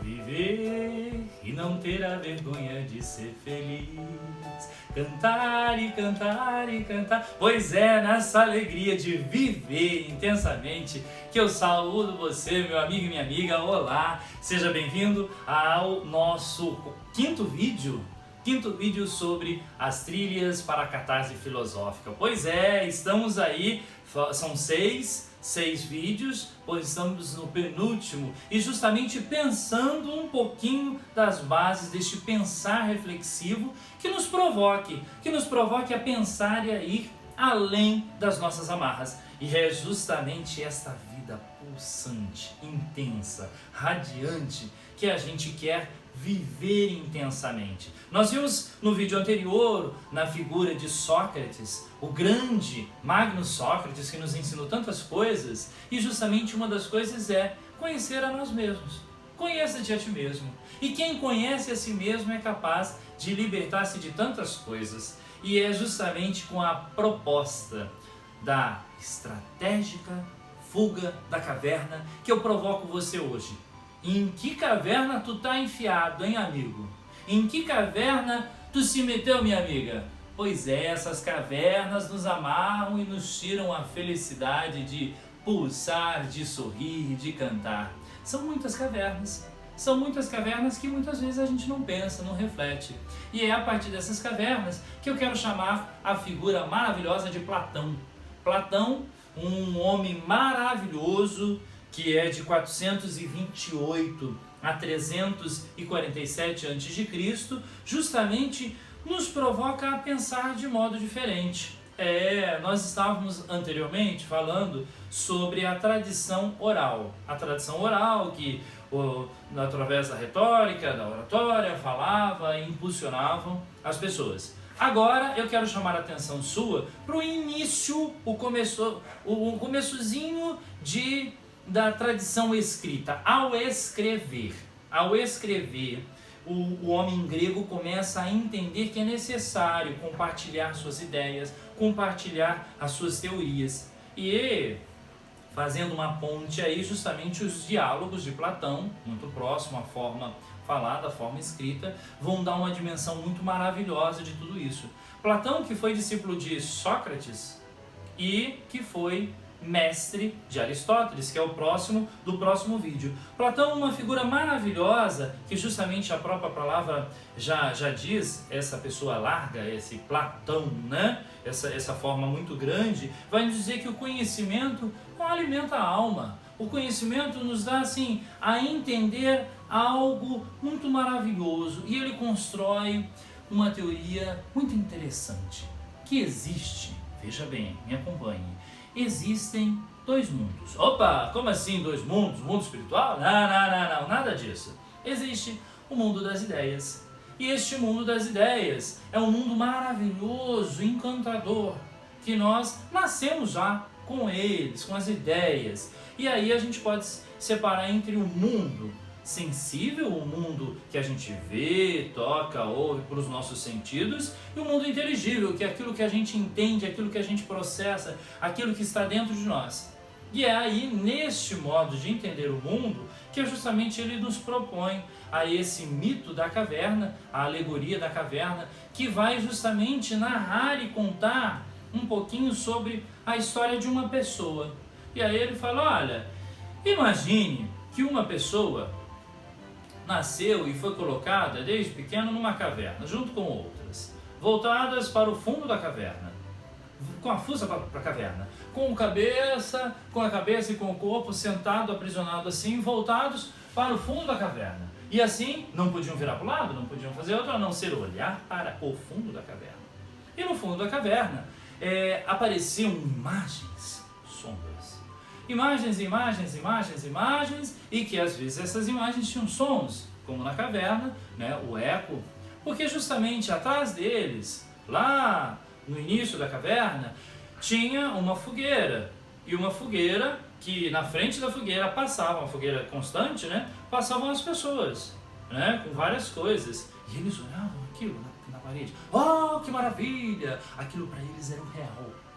Viver e não ter a vergonha de ser feliz, cantar e cantar e cantar. Pois é, nessa alegria de viver intensamente que eu saúdo você, meu amigo e minha amiga. Olá, seja bem-vindo ao nosso quinto vídeo sobre as trilhas para a catarse filosófica. Pois é, estamos aí, são seis vídeos, pois estamos no penúltimo e justamente pensando um pouquinho das bases deste pensar reflexivo que nos provoque a pensar e a ir além das nossas amarras. E é justamente esta vida pulsante, intensa, radiante que a gente quer viver intensamente. Nós vimos no vídeo anterior, na figura de Sócrates, o grande Magnus Sócrates, que nos ensinou tantas coisas, e justamente uma das coisas é conhecer a nós mesmos. Conheça-te a ti mesmo. E quem conhece a si mesmo é capaz de libertar-se de tantas coisas. E é justamente com a proposta da estratégica fuga da caverna que eu provoco você hoje. Em que caverna tu tá enfiado, hein, amigo? Em que caverna tu se meteu, minha amiga? Pois é, essas cavernas nos amarram e nos tiram a felicidade de pulsar, de sorrir, de cantar. São muitas cavernas que muitas vezes a gente não pensa, não reflete. E é a partir dessas cavernas que eu quero chamar a figura maravilhosa de Platão. Platão, um homem maravilhoso, que é de 428 a 347 a.C., justamente nos provoca a pensar de modo diferente. Nós estávamos anteriormente falando sobre a tradição oral. A tradição oral que, através da retórica, da oratória, falava e impulsionavam as pessoas. Agora eu quero chamar a atenção sua para o início, o começozinho da tradição escrita. Ao escrever, o homem grego começa a entender que é necessário compartilhar suas ideias, compartilhar as suas teorias. E fazendo uma ponte aí, justamente os diálogos de Platão, muito próximo à forma falada, à forma escrita, vão dar uma dimensão muito maravilhosa de tudo isso. Platão, que foi discípulo de Sócrates e que foi mestre de Aristóteles, que é o próximo vídeo. Platão é uma figura maravilhosa, que justamente a própria palavra já diz, essa pessoa larga, esse Platão, né? Essa forma muito grande, vai nos dizer que o conhecimento não alimenta a alma. O conhecimento nos dá, assim, a entender algo muito maravilhoso, e ele constrói uma teoria muito interessante, que existe, veja bem, me acompanhe, existem dois mundos. Opa, como assim dois mundos? Mundo espiritual? Não, nada disso. Existe o mundo das ideias. E este mundo das ideias é um mundo maravilhoso, encantador, que nós nascemos já com eles, com as ideias. E aí a gente pode separar entre o mundo sensível, o mundo que a gente vê, toca, ouve para os nossos sentidos, e o mundo inteligível, que é aquilo que a gente entende, aquilo que a gente processa, aquilo que está dentro de nós. E é aí, neste modo de entender o mundo, que justamente ele nos propõe a esse mito da caverna, a alegoria da caverna, que vai justamente narrar e contar um pouquinho sobre a história de uma pessoa. E aí ele fala, olha, imagine que uma pessoa nasceu e foi colocada desde pequeno numa caverna, junto com outras, voltadas para o fundo da caverna, com a fuça para a caverna, com a cabeça e com o corpo sentado, aprisionado assim, voltados para o fundo da caverna. E assim, não podiam virar para o lado, não podiam fazer outra, a não ser olhar para o fundo da caverna. E no fundo da caverna apareciam imagens, sombras. Imagens, e que às vezes essas imagens tinham sons, como na caverna, né, o eco, porque justamente atrás deles, lá no início da caverna, tinha uma fogueira, e uma fogueira que na frente da fogueira passava, uma fogueira constante, né, passavam as pessoas, né, com várias coisas, e eles olhavam aquilo na parede, oh, que maravilha! Aquilo para eles era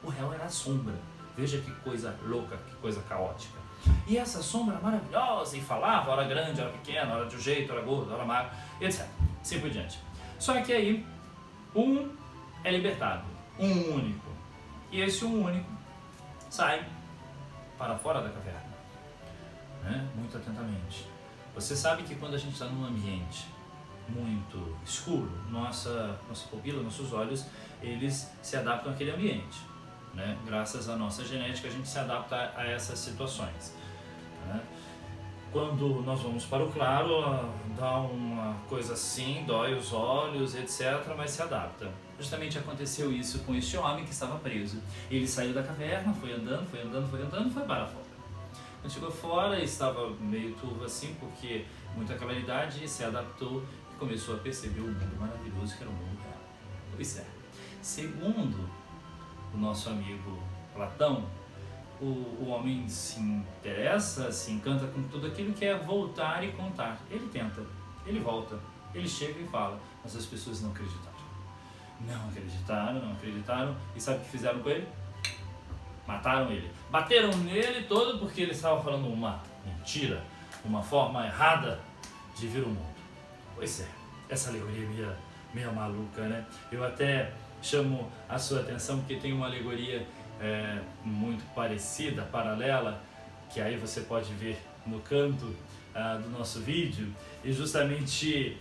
o real era a sombra. Veja que coisa louca, que coisa caótica. E essa sombra maravilhosa, e falava, hora grande, hora pequena, hora de um jeito, hora gordo, hora magro, etc. Assim por diante. Só que aí, um é libertado, um único. E esse um único sai para fora da caverna. Né? Muito atentamente. Você sabe que quando a gente está num ambiente muito escuro, nossa pupila, nossos olhos, eles se adaptam àquele ambiente. Né? Graças à nossa genética, a gente se adapta a essas situações. Né? Quando nós vamos para o claro, dá uma coisa assim, dói os olhos, etc., mas se adapta. Justamente aconteceu isso com este homem que estava preso. Ele saiu da caverna, foi andando, foi para fora. Quando chegou fora, estava meio turvo assim, porque muita claridade, e se adaptou e começou a perceber o mundo maravilhoso que era o mundo real. Pois é. Segundo o nosso amigo Platão, o homem se interessa, se encanta com tudo aquilo que é voltar e contar. Ele tenta, ele volta, ele chega e fala, mas as pessoas não acreditaram. Não acreditaram, e sabe o que fizeram com ele? Mataram ele. Bateram nele todo porque ele estava falando uma mentira, uma forma errada de ver o mundo. Pois é, essa alegoria é meio maluca, né? Eu até chamo a sua atenção porque tem uma alegoria muito parecida, paralela, que aí você pode ver no canto do nosso vídeo, e justamente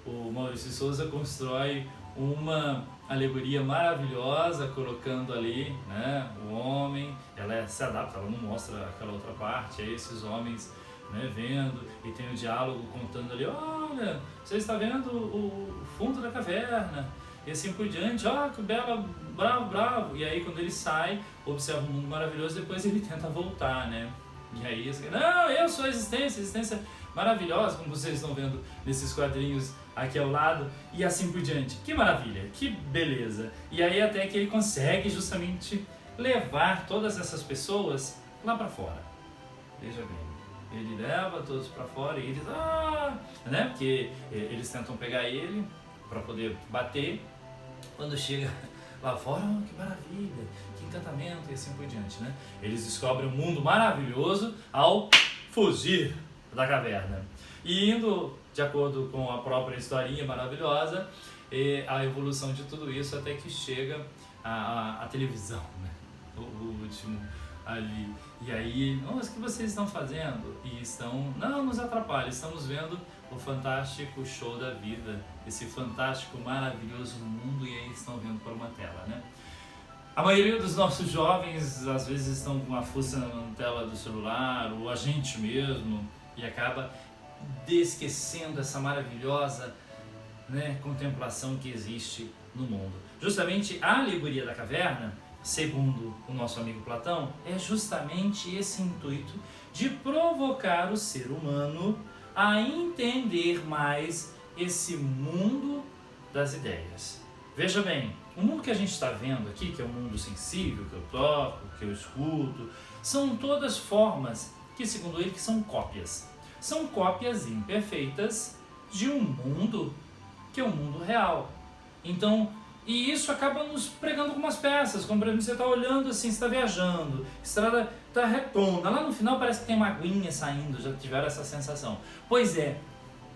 o Maurício Souza constrói uma alegoria maravilhosa, colocando ali, né, o homem, ela se adapta, ela não mostra aquela outra parte, aí esses homens, né, vendo, e tem o diálogo contando ali, olha, você está vendo o fundo da caverna, e assim por diante, ó, que bela, bravo, e aí quando ele sai, observa um mundo maravilhoso, depois ele tenta voltar, né, e aí, não, eu sou a existência maravilhosa, como vocês estão vendo nesses quadrinhos aqui ao lado, e assim por diante. Que maravilha, que beleza. E aí até que ele consegue justamente levar todas essas pessoas lá para fora. Veja bem, ele leva todos para fora e eles, né? Porque eles tentam pegar ele para poder bater. Quando chega lá fora, que maravilha, que encantamento e assim por diante, né? Eles descobrem um mundo maravilhoso ao fugir da caverna. E indo de acordo com a própria historinha maravilhosa, a evolução de tudo isso até que chega a televisão, né? O último ali. E aí, mas o que vocês estão fazendo? E estão, não nos atrapalha, estamos vendo o fantástico show da vida, esse fantástico, maravilhoso mundo, e aí estão vendo por uma tela, né? A maioria dos nossos jovens às vezes estão com a fuça na tela do celular, ou a gente mesmo, e acaba esquecendo essa maravilhosa, né, contemplação que existe no mundo. Justamente a alegoria da caverna, segundo o nosso amigo Platão, é justamente esse intuito de provocar o ser humano a entender mais esse mundo das ideias. Veja bem, o mundo que a gente está vendo aqui, que é o mundo sensível, que eu toco, que eu escuto, são todas formas que, segundo ele, que são cópias. São cópias imperfeitas de um mundo que é o mundo real. Então, e isso acaba nos pregando algumas peças, como por exemplo, você está olhando assim, você está viajando, a estrada está redonda, lá no final parece que tem uma aguinha saindo, já tiveram essa sensação. Pois é,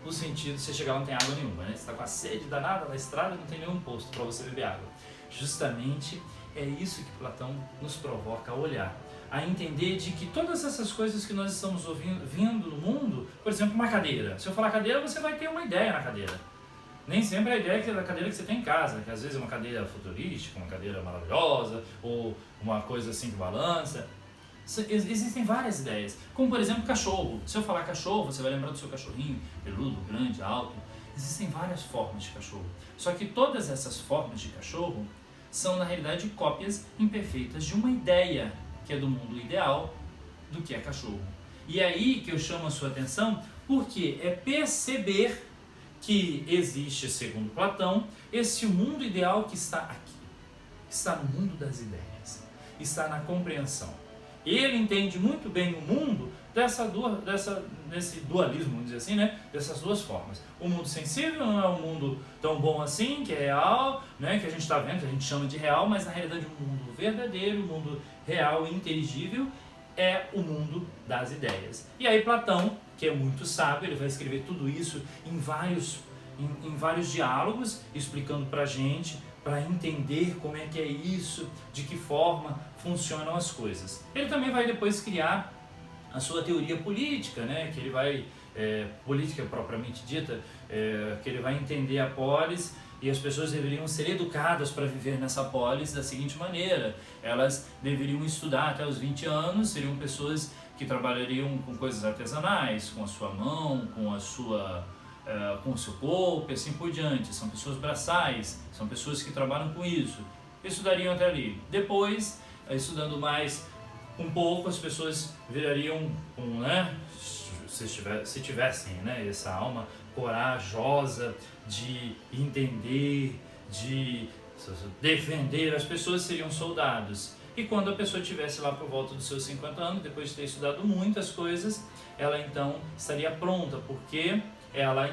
no sentido, você chegar lá não tem água nenhuma, né? Você está com a sede danada na estrada, não tem nenhum posto para você beber água. Justamente é isso que Platão nos provoca a olhar, a entender de que todas essas coisas que nós estamos vendo no mundo, por exemplo, uma cadeira. Se eu falar cadeira, você vai ter uma ideia na cadeira. Nem sempre a ideia é da cadeira que você tem em casa, que às vezes é uma cadeira futurística, uma cadeira maravilhosa, ou uma coisa assim que balança. Existem várias ideias, como por exemplo cachorro. Se eu falar cachorro, você vai lembrar do seu cachorrinho, peludo, grande, alto. Existem várias formas de cachorro. Só que todas essas formas de cachorro são na realidade cópias imperfeitas de uma ideia que é do mundo ideal do que é cachorro. E é aí que eu chamo a sua atenção, porque é perceber que existe, segundo Platão, esse mundo ideal que está aqui, está no mundo das ideias, está na compreensão. Ele entende muito bem o mundo nesse dualismo, vamos dizer assim, né? Dessas duas formas. O mundo sensível não é um mundo tão bom assim, que é real, né? Que a gente está vendo, que a gente chama de real, mas na realidade o mundo verdadeiro, o mundo real e inteligível é o mundo das ideias. E aí Platão, que é muito sábio, ele vai escrever tudo isso em vários diálogos, explicando pra gente, para entender como é que é isso, de que forma funcionam as coisas. Ele também vai depois criar a sua teoria política, né? Que ele vai, política propriamente dita, que ele vai entender a polis, e as pessoas deveriam ser educadas para viver nessa polis da seguinte maneira: elas deveriam estudar até os 20 anos, seriam pessoas que trabalhariam com coisas artesanais, com a sua mão, com o seu corpo e assim por diante. São pessoas braçais, são pessoas que trabalham com isso, estudariam até ali. Depois, estudando mais um pouco, as pessoas virariam, né, se tivessem, né, essa alma corajosa de entender, de defender, as pessoas seriam soldados. E quando a pessoa estivesse lá por volta dos seus 50 anos, depois de ter estudado muitas coisas, ela então estaria pronta, porque ela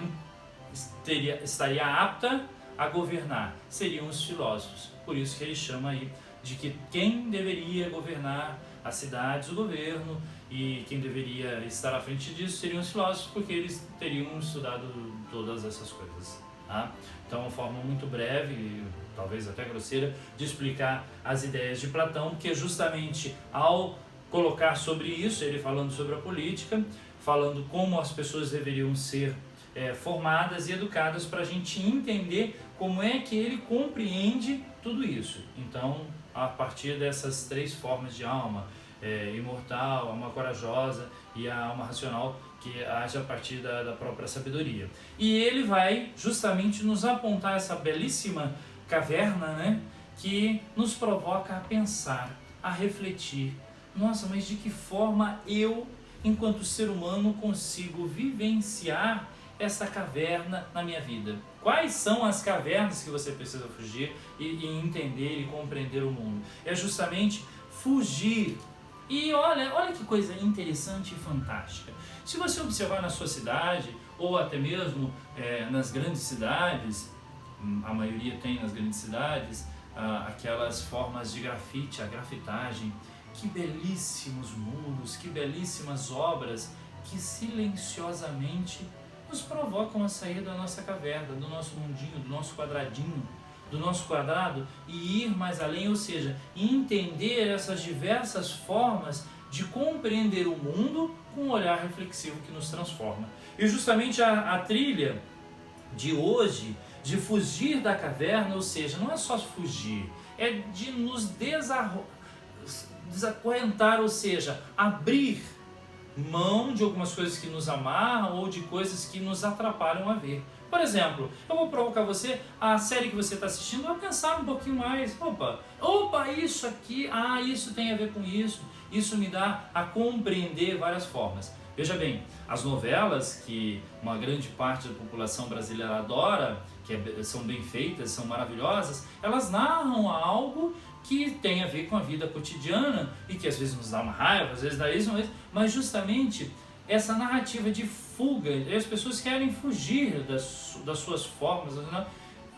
estaria apta a governar. Seriam os filósofos. Por isso que ele chama aí de que quem deveria governar as cidades, o governo, e quem deveria estar à frente disso seriam os filósofos, porque eles teriam estudado todas essas coisas. Tá? Então, uma forma muito breve, talvez até grosseira, de explicar as ideias de Platão, que é justamente ao colocar sobre isso, ele falando sobre a política, falando como as pessoas deveriam ser formadas e educadas, para a gente entender como é que ele compreende tudo isso. Então, a partir dessas três formas de alma, imortal, alma corajosa e a alma racional, que age a partir da própria sabedoria. E ele vai justamente nos apontar essa belíssima caverna, né, que nos provoca a pensar, a refletir. Nossa, mas de que forma eu, enquanto ser humano, consigo vivenciar essa caverna na minha vida? Quais são as cavernas que você precisa fugir e entender e compreender o mundo? É justamente fugir. E olha que coisa interessante e fantástica. Se você observar na sua cidade, ou até mesmo nas grandes cidades, a maioria tem nas grandes cidades, aquelas formas de grafite, a grafitagem, que belíssimos muros, que belíssimas obras que silenciosamente nos provocam a sair da nossa caverna, do nosso mundinho, do nosso quadradinho, do nosso quadrado, e ir mais além, ou seja, entender essas diversas formas de compreender o mundo com um olhar reflexivo que nos transforma. E justamente a trilha de hoje, de fugir da caverna, ou seja, não é só fugir, é de nos desacorrentar, ou seja, abrir mão de algumas coisas que nos amarram ou de coisas que nos atrapalham a ver. Por exemplo, eu vou provocar você, a série que você está assistindo, a pensar um pouquinho mais. Opa, isso aqui, isso tem a ver com isso. Isso me dá a compreender várias formas. Veja bem, as novelas que uma grande parte da população brasileira adora, que são bem feitas, são maravilhosas, elas narram algo que tem a ver com a vida cotidiana e que às vezes nos dá uma raiva, às vezes dá isso, mas justamente essa narrativa de fuga, e as pessoas querem fugir das suas formas, né?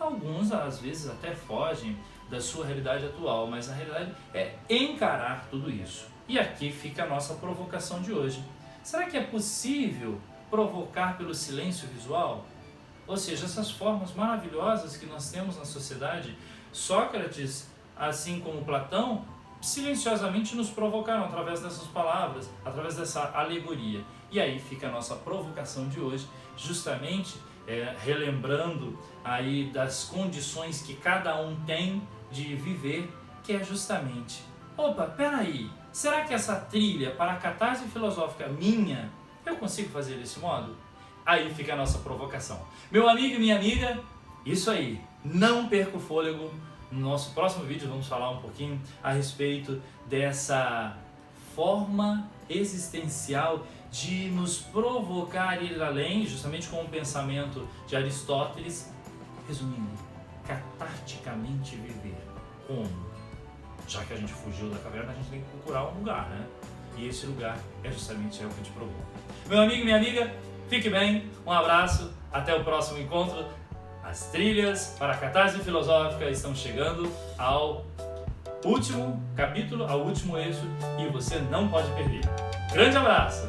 Alguns às vezes até fogem da sua realidade atual, mas a realidade é encarar tudo isso. E aqui fica a nossa provocação de hoje. Será que é possível provocar pelo silêncio visual? Ou seja, essas formas maravilhosas que nós temos na sociedade, Sócrates, assim como Platão, silenciosamente nos provocaram através dessas palavras, através dessa alegoria. E aí fica a nossa provocação de hoje, justamente relembrando aí das condições que cada um tem de viver, que é justamente, peraí, será que essa trilha para a catarse filosófica minha, eu consigo fazer desse modo? Aí fica a nossa provocação. Meu amigo e minha amiga, isso aí, não perca o fôlego. No nosso próximo vídeo vamos falar um pouquinho a respeito dessa forma existencial de nos provocar ir além, justamente com o pensamento de Aristóteles. Resumindo, catarticamente viver. Como? Já que a gente fugiu da caverna, a gente tem que procurar um lugar, né? E esse lugar é justamente o que eu te proponho. Meu amigo e minha amiga, fique bem, um abraço, até o próximo encontro. As trilhas para a catarse filosófica estão chegando ao último capítulo, ao último eixo, e você não pode perder. Grande abraço!